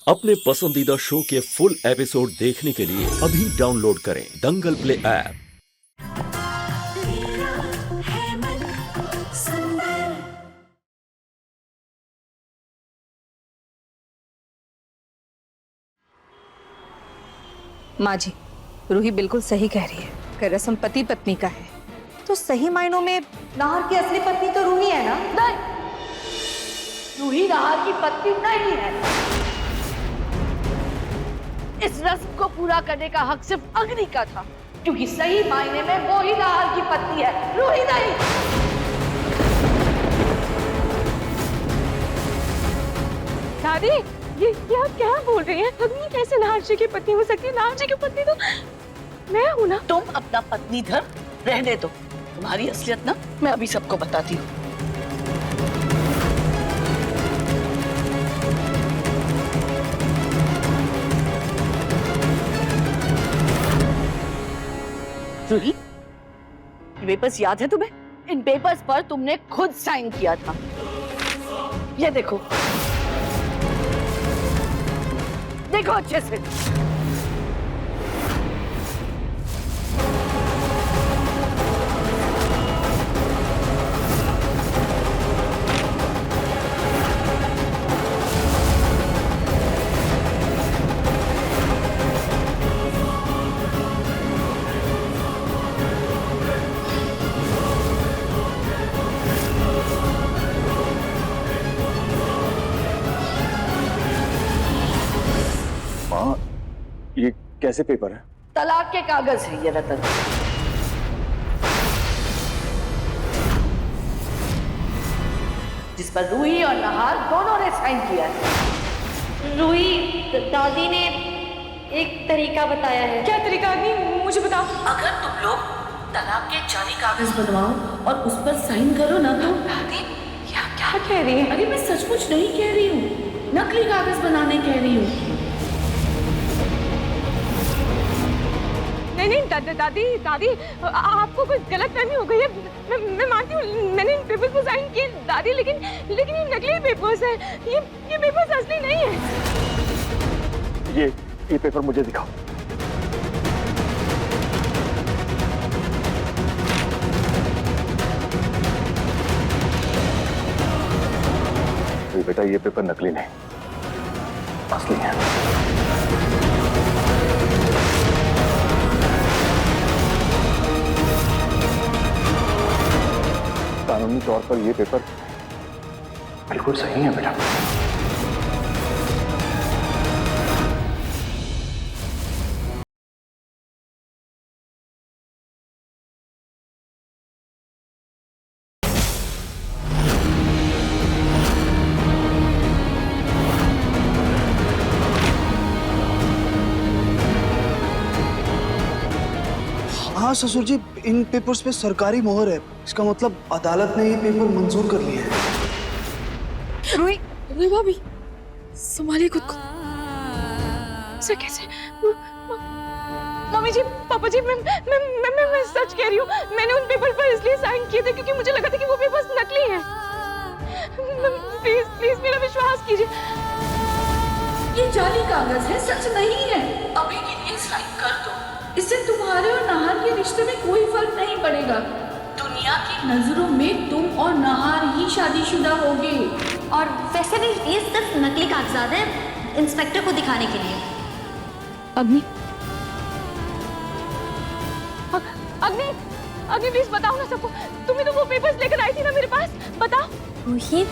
अपने पसंदीदा शो के फुल एपिसोड देखने के लिए अभी डाउनलोड करें दंगल प्ले ऐप। माँ जी, रूही बिल्कुल सही कह रही है। अगर रस्म पति पत्नी का है तो सही मायनों में नाहर की असली पत्नी तो रूही है ना? नहीं, रूही नाहर की पत्नी नहीं है। इस रस्म को पूरा करने का हक सिर्फ अग्नि का था, क्योंकि सही मायने में वो ही नाहर की पत्नी है, रूही नहीं। दादी, ये आप क्या बोल रही हैं? अग्नि कैसे नाहर जी की पत्नी हो सकती है? नाहर जी की पत्नी तो मैं हूँ ना। तुम अपना पत्नी धर्म रहने दो, तुम्हारी असलियत ना मैं अभी सबको बताती हूँ। रूही, ये पेपर्स याद है तुम्हें? इन पेपर्स पर तुमने खुद साइन किया था। ये देखो, देखो अच्छे से। ये कैसे पेपर है? तलाक के कागज है ये रतन। जिस पर रूही और नाहर दोनों ने साइन किया है। रूही, दादी ने एक तरीका बताया है। क्या तरीका अग्नि, मुझे बताओ। अगर तुम लोग तलाक के जाली कागज बनवाओ और उस पर साइन करो ना तो। दादी, क्या कह रही है? अरे मैं सचमुच नहीं कह रही हूँ, नकली कागज बनाने कह रही हूँ। नहीं, दादी, आपको कोई गलतफहमी हो गई है। मैं मानती हूँ, मैंने इन पेपर्स पर साइन किए दादी, लेकिन ये नकली पेपर्स हैं। ये पेपर्स असली नहीं है। ये पेपर मुझे दिखाओ। बेटा, ये पेपर नकली नहीं, असली है। कानूनी तौर पर ये पेपर बिल्कुल सही है बेटा। हाँ ससुर जी, इन पेपर्स पे सरकारी मोहर है। इसका मतलब अदालत ने ये पेपर मंजूर कर लिए हैं। रूही भाभी, संभालिए खुद को। सर कैसे? मम्मी जी, पापा जी, मैं सच कह रही हूँ। मैंने उन पेपर पर इसलिए साइन किए थे क्योंकि मुझे लगा था कि वो पेपर्स नकली हैं। प्लीज मेरा विश्वास कीजिए। ये जाली कागज है, सच नहीं है। अभी के लिए साइन कर दो, इससे तुम्हारे और नाहर के रिश्ते में कोई फर्क नहीं पड़ेगा। दुनिया की नजरों में तुम और नाहर ही शादीशुदा होगे। और वैसे भी ये सिर्फ नकली कागजात है, इंस्पेक्टर को दिखाने के लिए। अग्नि प्लीज बताओ ना सबको। तुम्हें तो वो पेपर्स लेकर आई थी ना मेरे पास, बताओ। रोहित,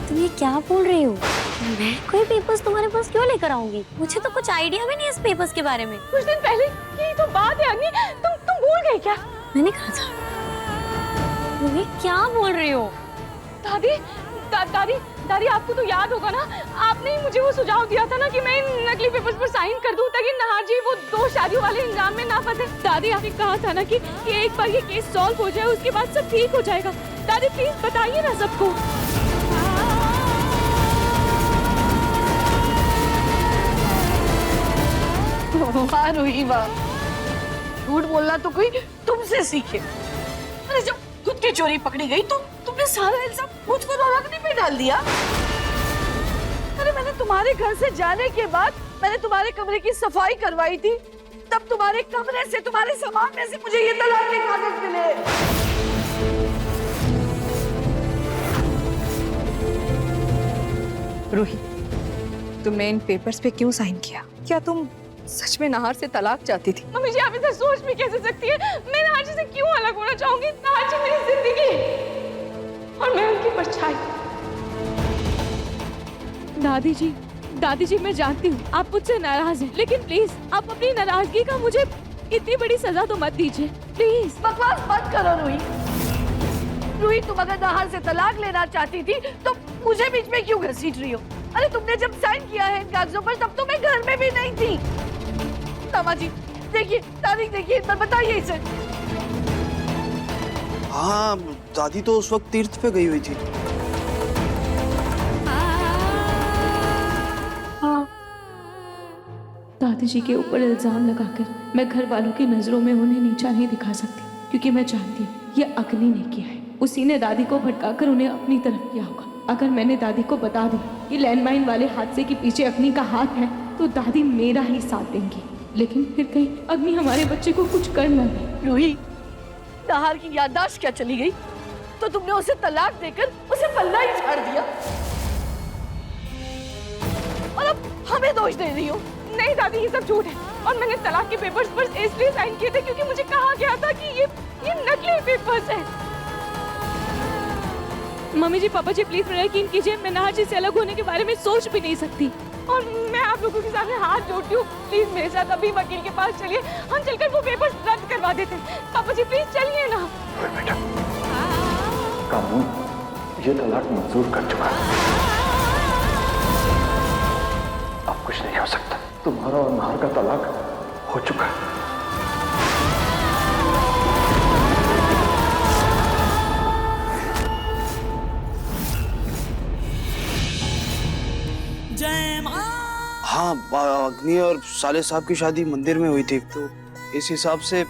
तुम ये क्या बोल रही हो? मैं कोई पेपर्स तुम्हारे पास क्यों लेकर आऊंगी? मुझे तो कुछ आइडिया भी नहीं इस पेपर्स के बारे में। कुछ दिन पहले की तो बात है अग्नि, तुम भूल गई क्या? मैंने कहा था। रोहित, क्या बोल रही हो? दादी, आपको तो याद होगा ना, आपने ही मुझे वो सुझाव दिया था ना कि मैं इन नकली पेपर्स पर साइन कर दूं ताकि नाहर जी वो 2 शादियों वाले इंजाम में ना फंसे। दादी, आपने कहा था ना कि एक बार ये केस सॉल्व हो जाए उसके बाद सब ठीक हो जाएगा। दादी प्लीज बताइए ना सबको। वाह रूही वाह, झूठ बोलना तो कोई तुमसे सीखे। अरे जब खुद की चोरी पकड़ी गई तो तुमने सारा इल्जाम मुझ पर और अग्नि पे डाल दिया। अरे मैंने तुम तुम्हारे घर से जाने के बाद मैंने तुम्हारे कमरे की सफाई करवाई थी, तब तुम्हारे कमरे से, तुम्हारे सामान में से मुझे ये तलाक के कागज मिले। रूही, तुमने इन पेपर्स पे क्यों साइन किया? क्या तुम सच में नाहर से तलाक चाहती थी? मम्मी जी, आप इसे सोच भी कैसे सकती है? मैं नाहर जी से क्यों अलग होना चाहूंगी? नाहर जी मेरी जिंदगी है और मैं उनकी परछाई। दादी जी मैं जानती हूँ आप मुझसे नाराज हैं, लेकिन प्लीज आप अपनी नाराजगी का मुझे इतनी बड़ी सजा तो मत दीजिए, प्लीज। बकवास मत करो रूही। रूही, तुम अगर नाहर से तलाक लेना चाहती थी तो मुझे बीच में क्यों घसीट रही हो? अरे तुमने जब साइन किया है इन कागजों पर तब तो मैं घर में भी नहीं थी। दामा जी देखिए, तारीख देखिए इन पर, बताइए इसे। हाँ, दादी तो उस वक्त तीर्थ पे गई हुई थी। हाँ, दादी जी के ऊपर इल्जाम लगाकर मैं घर वालों की नजरों में उन्हें नीचा नहीं दिखा सकती, क्योंकि मैं जानती हूँ ये अग्नि ने किया है। उसी ने दादी को भटकाकर उन्हें अपनी तरफ किया होगा। अगर मैंने दादी को बता दिया कि लैंडमाइन वाले हादसे के पीछे अग्नि का हाथ है तो दादी मेरा ही साथ देंगी, लेकिन फिर कहीं अग्नि हमारे बच्चे को कुछ कर न दे। रूही, नाहर की याददाश्त क्या चली गई? तो तुमने उसे तलाक देकर उसे पल्ला ही झाड़ दिया और अब हमें दोष दे रही हो। नहीं दादी, ये सब झूठ है और मैंने तलाक के पेपर्स पर इसलिए साइन किए थे क्योंकि मुझे कहा गया था कि ये नकली पेपर्स हैं। मम्मी जी, पापा जी, प्लीज मेरा यकीन कीजिए, मैं नाहर जी से अलग होने के बारे में सोच भी नहीं सकती और मैं आप लोगों के सामने हाथ जोड़ती हूँ, प्लीज मेरे साथ अभी वकील के पास चलिए, हम चलकर वो पेपर्स रद्द करवा देते हैं। पापा जी प्लीज चलिए ना। बेटा, कानून ये तलाक मंजूर कर चुका है, अब कुछ नहीं हो सकता। तुम्हारा और नाहर का तलाक हो चुका है। हाँ, अग्नि और साले साहब की शादी मंदिर में हुई थी, तो इस हिसाब से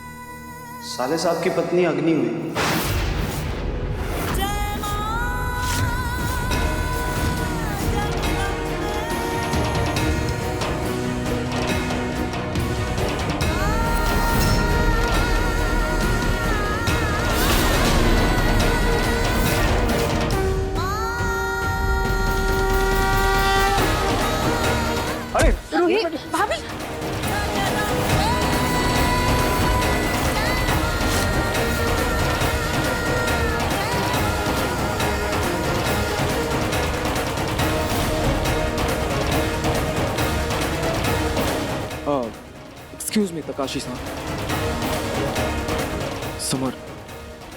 साले साहब की पत्नी अग्नि हुई। रूही, भाभी, एक्सक्यूज मी तकाशी साहब। समर,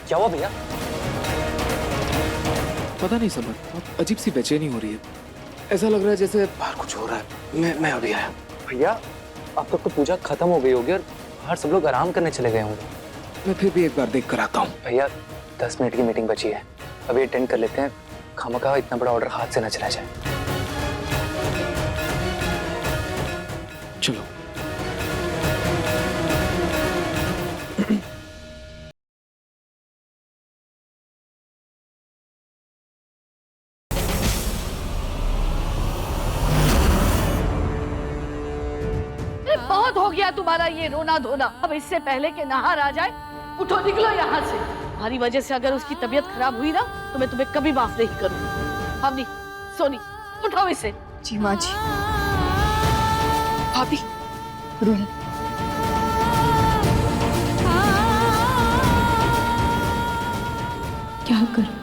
क्या हुआ भैया? पता नहीं समर, बहुत अजीब सी बेचैनी हो रही है। ऐसा लग रहा है जैसे बाहर कुछ हो रहा है। मैं अभी आया। भैया, अब तक तो पूजा खत्म हो गई होगी और बाहर सब लोग आराम करने चले गए होंगे। मैं फिर भी एक बार देख कर आता हूँ। भैया 10 मिनट की मीटिंग बची है, अभी अटेंड कर लेते हैं, खामखा इतना बड़ा ऑर्डर हाथ से न चला जाए। चलो। बहुत हो गया तुम्हारा ये रोना धोना। अब इससे पहले कि नाहर आ जाए, उठो निकलो यहाँ से। हमारी वजह से अगर उसकी तबीयत खराब हुई ना तो मैं तुम्हें कभी माफ नहीं करूंगी। हमनी, सोनी, उठाओ इसे। जी माँ जी। भाभी, रूही, क्या करूं?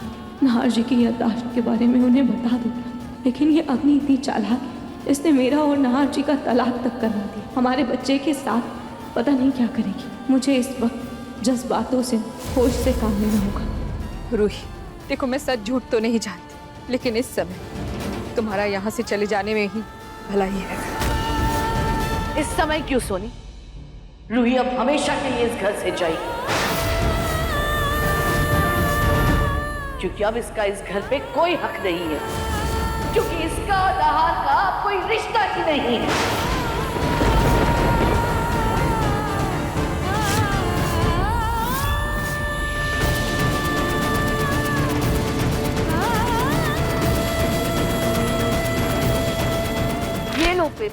नाहर जी की याददाश्त के बारे में उन्हें बता दूं, लेकिन ये अग्नि इतनी चालाक है, इसने मेरा और नाहर जी का तलाक तक करवा दिया। हमारे बच्चे के साथ पता नहीं क्या करेगी। मुझे इस वक्त जज्बातों से, होश से काम लेना होगा। रूही, देखो मैं सच झूठ तो नहीं जानती, लेकिन इस समय तुम्हारा यहाँ से चले जाने में ही भलाई है। इस समय क्यों सोनी? रूही अब हमेशा के लिए इस घर से जाएगी, क्योंकि अब इसका इस घर पे कोई हक नहीं है, क्योंकि इसका और नाहर का कोई रिश्ता ही नहीं है।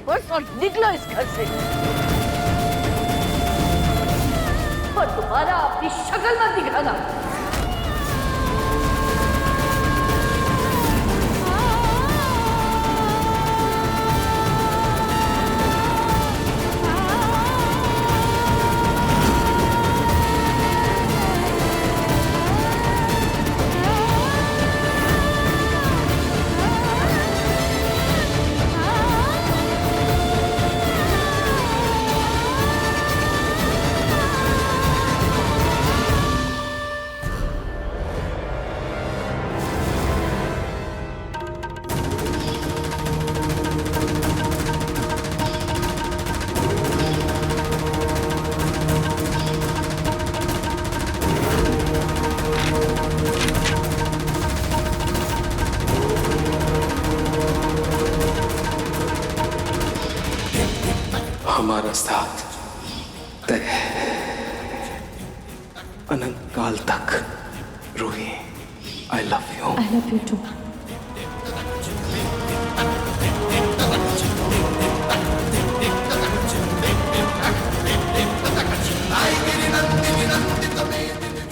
पर्स और निकलो इस घर से। और दोबारा अपनी शक्ल मत दिखाना। हमारा साथ तय है अनंत काल तक। Roohi, I love you. I love you too.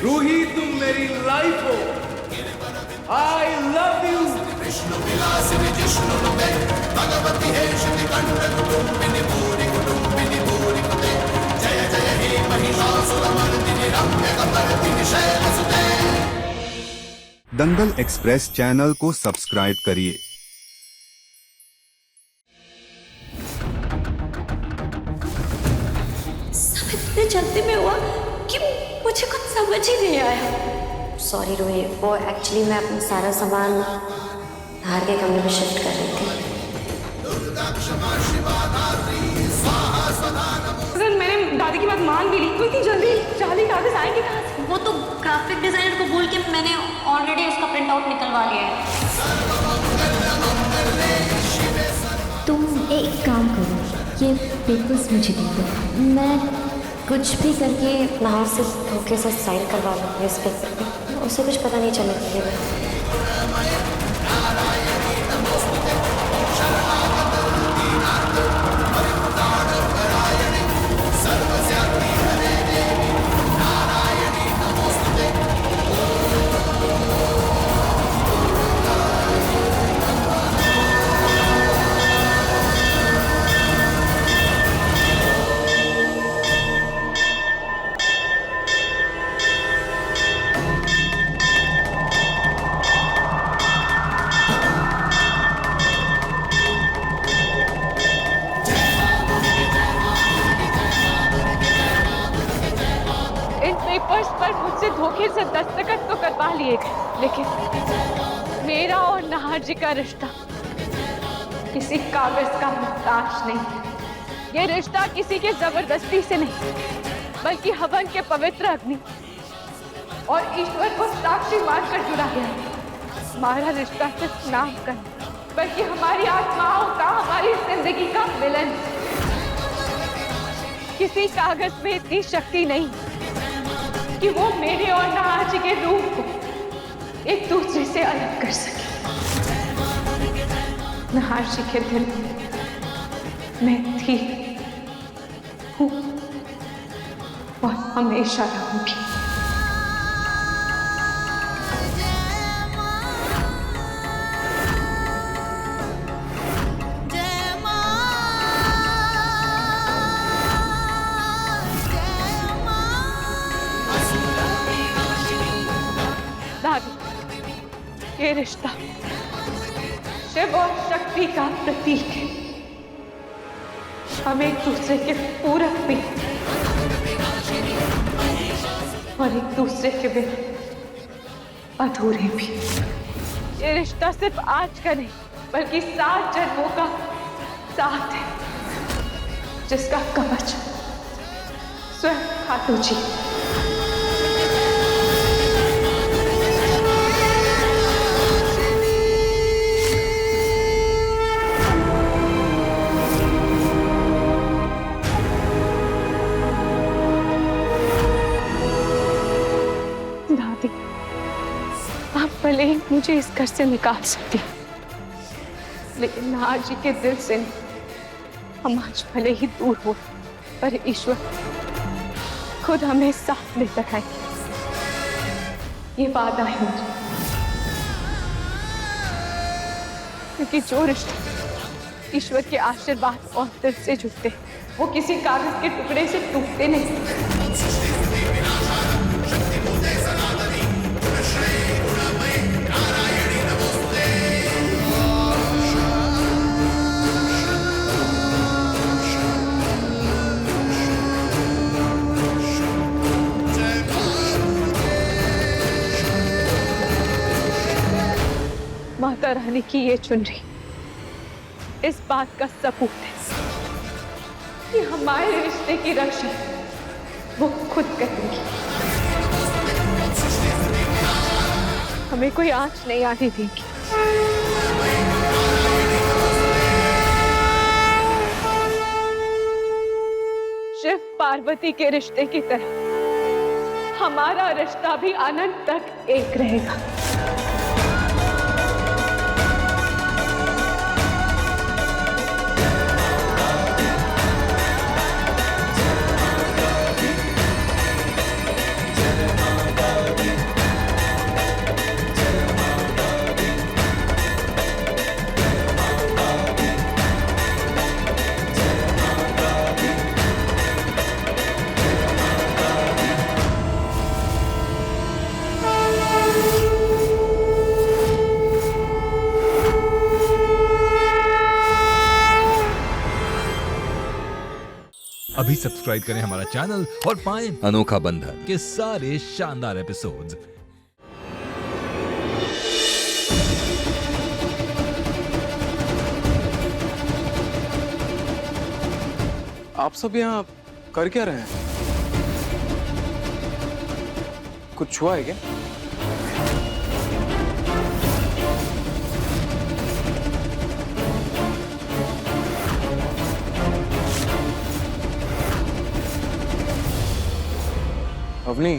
Roohi, तुम मेरी लाइफ हो। I love you. Dangal Express channel को सब्सक्राइब करिए। सब इतने जल्दी में हुआ कि मुझे कुछ समझ ही नहीं आया। सॉरी रोही, वो एक्चुअली मैं अपना सारा सामान बाहर के कमरे में शिफ्ट कर रही थी। अगर मैंने दादी की बात मान भी ली तो इतनी जल्दी जाली कागज आएंगे कहाँ से? वो तो ग्राफिक डिजाइनर को बोल के मैंने ऑलरेडी उसका प्रिंट आउट निकलवा लिया है। तुम एक काम करो, ये पेपर्स मुझे दे दो, मैं कुछ भी करके नाहर से धोखे से साइन करवा लूँगी इस पेपर पे, उसे कुछ पता नहीं चलने देंगे। पेपर्स पर मुझसे धोखे से दस्तखत तो करवा लिए गए, लेकिन मेरा और नाहर जी का रिश्ता किसी कागज का मुहताज नहीं। ये रिश्ता किसी के जबरदस्ती से नहीं, बल्कि हवन के पवित्र अग्नि और ईश्वर को साक्षी मानकर जुड़ा गया। हमारा रिश्ता सिर्फ नाम का नहीं, बल्कि हमारी आत्माओं का, हमारी जिंदगी का मिलन। किसी कागज में इतनी शक्ति नहीं कि वो मेरे और नाहर जी के रूह को एक दूसरे से अलग कर सके। नाहर जी के दिल मैं थी, हूँ और हमेशा रहूंगी। ये रिश्ता शिव और शक्ति का प्रतीक है। हम एक दूसरे के पूरक भी और एक दूसरे के बिना अधूरे भी। ये रिश्ता सिर्फ आज का नहीं, बल्कि 7 जन्मों का साथ है, जिसका कवच स्वयं खाटू जी। आप भले ही मुझे इस घर से निकाल सकती, लेकिन नाहर जी के दिल से नहीं, हम आज भले ही दूर हो, पर ईश्वर खुद हमें साथ लेकर आएंगे, ये वादा है मुझे। क्योंकि जो रिश्ते ईश्वर के आशीर्वाद और दिल से जुड़ते हैं, वो किसी कागज के टुकड़े से टूटते नहीं। माता रानी की ये चुनरी इस बात का सबूत है कि हमारे रिश्ते की रक्षा वो खुद करेंगी। हमें कोई आंच नहीं आने देगी। शिव पार्वती के रिश्ते की तरह हमारा रिश्ता भी अनंत तक एक रहेगा। अभी सब्सक्राइब करें हमारा चैनल और पाएं अनोखा बंधन के सारे शानदार एपिसोड्स। आप सब यहाँ कर क्या रहे हैं? कुछ हुआ है क्या? अवनी,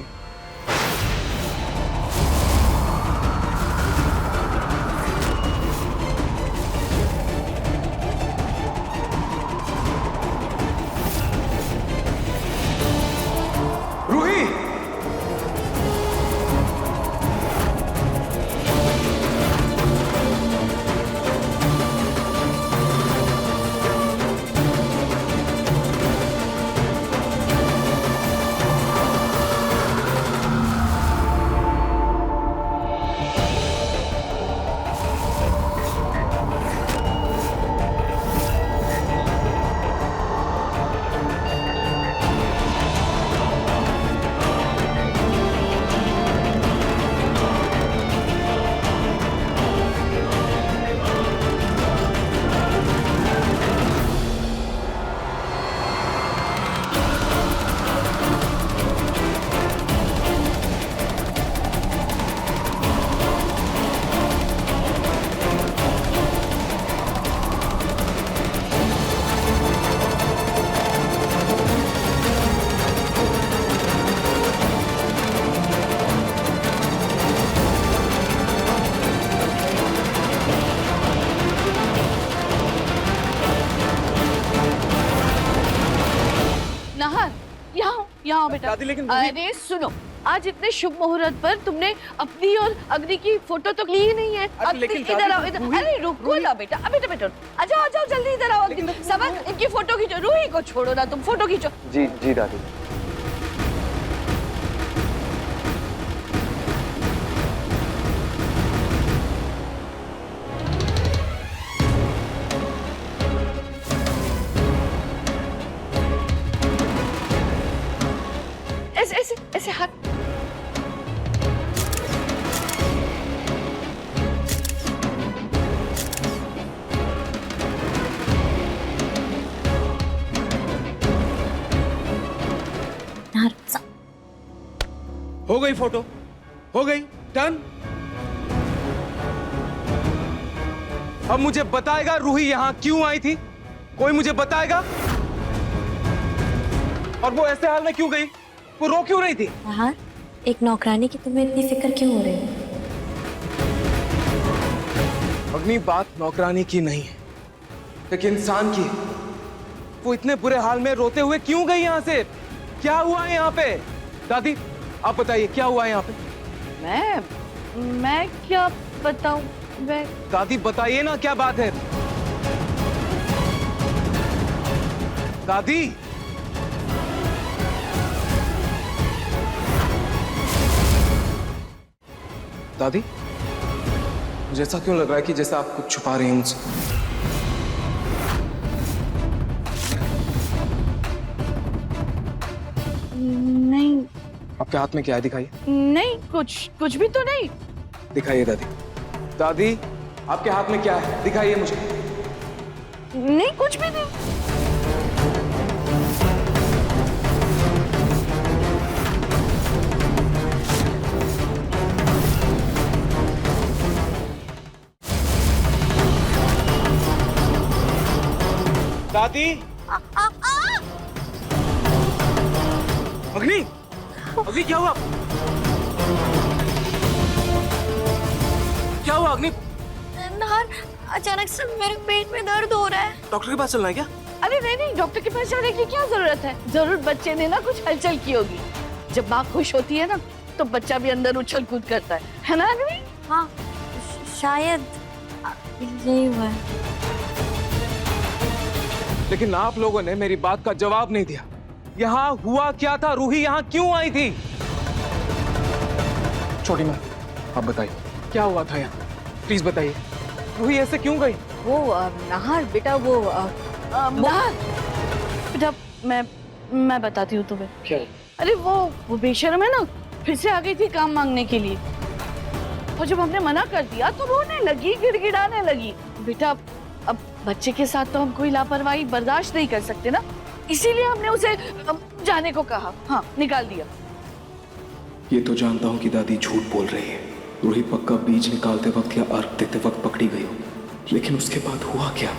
रूही, यहाँ बेटा। दादी लेकिन अरे सुनो, आज इतने शुभ मुहूर्त पर तुमने अपनी और अग्नि की फोटो तो ली ही नहीं है। अब इधर आओ, इधर। अरे रुको ना बेटा, अभी तो बेटा आ जाओ, आ जाओ जल्दी इधर आओ। सबक इनकी फोटो खींचो, रूही को छोड़ो ना, तुम फोटो खींचो। जी जी दादी। ऐसे ऐसे हाथ। हो गई फोटो, हो गई डन। अब मुझे बताएगा रूही यहाँ क्यों आई थी? कोई मुझे बताएगा? और वो ऐसे हाल में क्यों गई? वो रो क्यों रही थी? यार, एक नौकरानी की तुम्हें इतनी फिक्र क्यों हो रही है? अग्नि, बात नौकरानी की नहीं है, एक इंसान की। वो इतने बुरे हाल में रोते हुए क्यों गई यहाँ से? क्या हुआ है यहाँ पे? दादी आप बताइए क्या हुआ है यहाँ पे? मैं क्या बताऊं? दादी बताइए ना क्या बात है? दादी दादी मुझे ऐसा क्यों लग रहा है कि जैसे आप कुछ छुपा रही हैं मुझसे? नहीं आपके हाथ में क्या है दिखाइए। नहीं, कुछ भी तो नहीं। दिखाइए दादी। दादी आपके हाथ में क्या है दिखाइए मुझे। नहीं, कुछ भी नहीं। दादी अग्नि अग्नि क्या हुआ? क्या हुआ अग्नि? नाहर, अचानक से मेरे पेट में दर्द हो रहा है। डॉक्टर के पास चलना है क्या? अरे नहीं, डॉक्टर के पास जाने की क्या जरूरत है? जरूर बच्चे ने ना कुछ हलचल की होगी। जब माँ खुश होती है ना तो बच्चा भी अंदर उछल कूद करता है ना अग्नि? हाँ, शायद यही हुआ है। लेकिन आप लोगों ने मेरी बात का जवाब नहीं दिया। यहाँ हुआ क्या था? रूही यहाँ क्यों आई थी? छोटी माँ आप बताइए क्या हुआ था यहाँ? प्लीज बताइए। रूही ऐसे क्यों गई? वो नाहर बेटा, वो नाहर बेटा, मैं बताती हूँ तुम्हें। क्या? अरे वो बेशर्म है ना, फिर से आ गई थी काम मांगने के लिए। और जब हमने मना कर दिया तो रोने लगी, गिड़गिड़ाने लगी। बेटा अब बच्चे के साथ तो हम कोई लापरवाही बर्दाश्त नहीं कर सकते ना, इसीलिए हमने उसे जाने को कहा। हाँ, निकाल दिया। ये तो जानता हूँ कि दादी झूठ बोल रही है। रूही पक्का बीज निकालते वक्त या अर्घ देते वक्त पकड़ी गई हो, लेकिन उसके बाद हुआ क्या?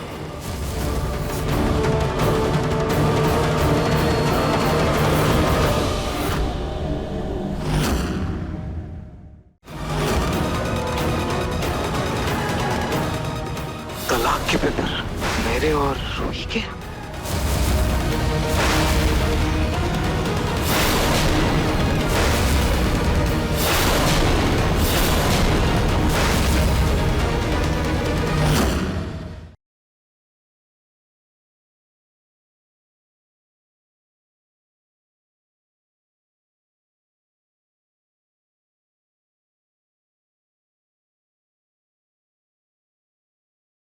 तलाक के पेपर मेरे और रूही के?